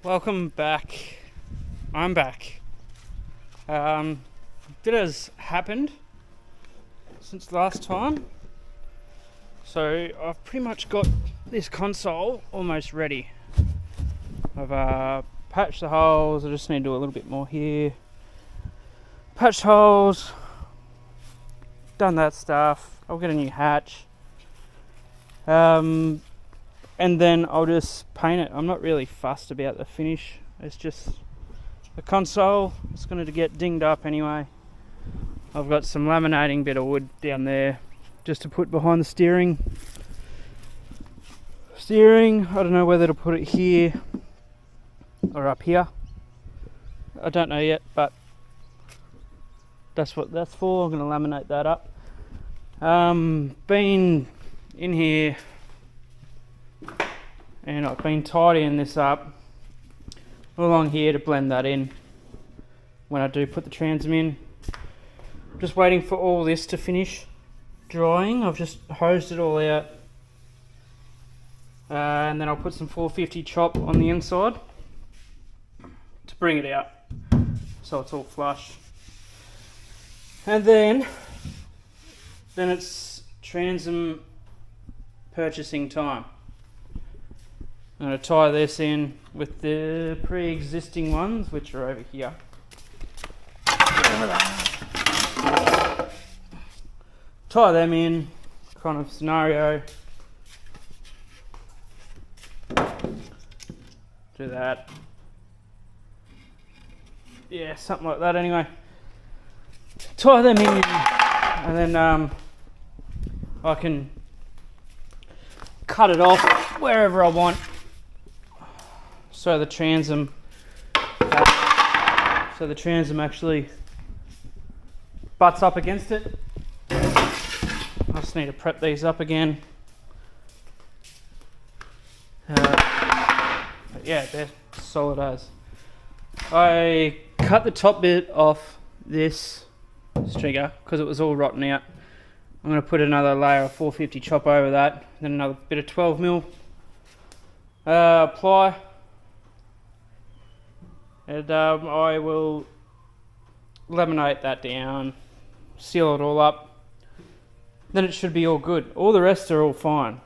Welcome back. I'm back. Bit has happened since last time. So I've pretty much got this console almost ready. I've patched the holes. I just need to do a little bit more here. Patched holes. Done that stuff. I'll get a new hatch. And then I'll just paint it. I'm not really fussed about the finish. It's just the console. It's going to get dinged up anyway. I've got some laminating bit of wood down there just to put behind the steering. I don't know whether to put it here or up here. I don't know yet, but that's what that's for. I'm going to laminate that up. Been in here and I've been tidying this up along here to blend that in when I do put the transom in. Just waiting for all this to finish drying. I've just hosed it all out, and then I'll put some 450 chop on the inside to bring it out so it's all flush. And then it's transom purchasing time. I'm going to tie this in with the pre-existing ones, which are over here. Tie them in, kind of scenario. Do that. Yeah, something like that anyway. Tie them in, and then I can cut it off wherever I want. So the transom actually butts up against it. I just need to prep these up again. But yeah, they're solid as. I cut the top bit off this stringer because it was all rotten out. I'm going to put another layer of 450 chop over that, then another bit of 12mm ply. And I will laminate that down, seal it all up, then it should be all good. All the rest are all fine.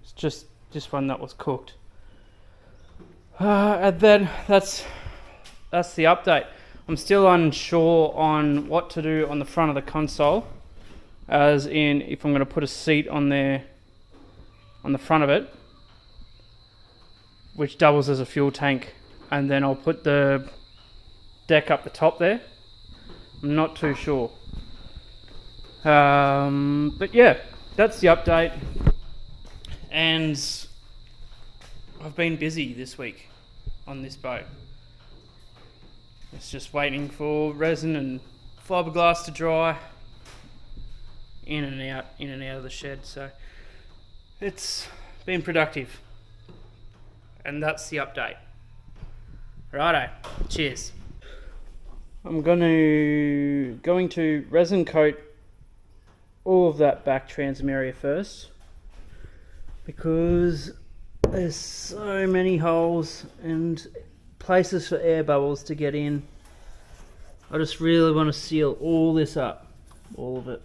It's just this one that was cooked. And then that's the update. I'm still unsure on what to do on the front of the console, as in if I'm going to put a seat on there on the front of it, which doubles as a fuel tank, and then I'll put the deck up the top there. I'm not too sure. But yeah, that's the update. And I've been busy this week on this boat. It's just waiting for resin and fiberglass to dry. In and out of the shed. So it's been productive. And that's the update. Righto, cheers. I'm going to resin coat all of that back transom area first, because there's so many holes and places for air bubbles to get in. I just really want to seal all this up, all of it.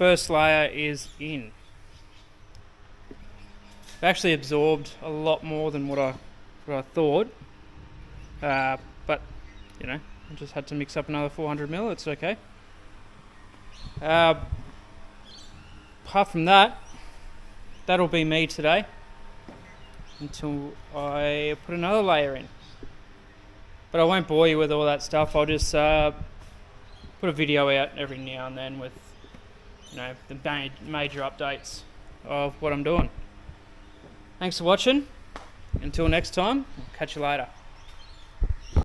first layer is in. It actually absorbed a lot more than what I thought, but you know, I just had to mix up another 400 ml. It's okay. Apart from that, that'll be me today until I put another layer in. But I won't bore you with all that stuff. I'll just put a video out every now and then with, you know, the major updates of what I'm doing. Thanks for watching. Until next time, I'll catch you later.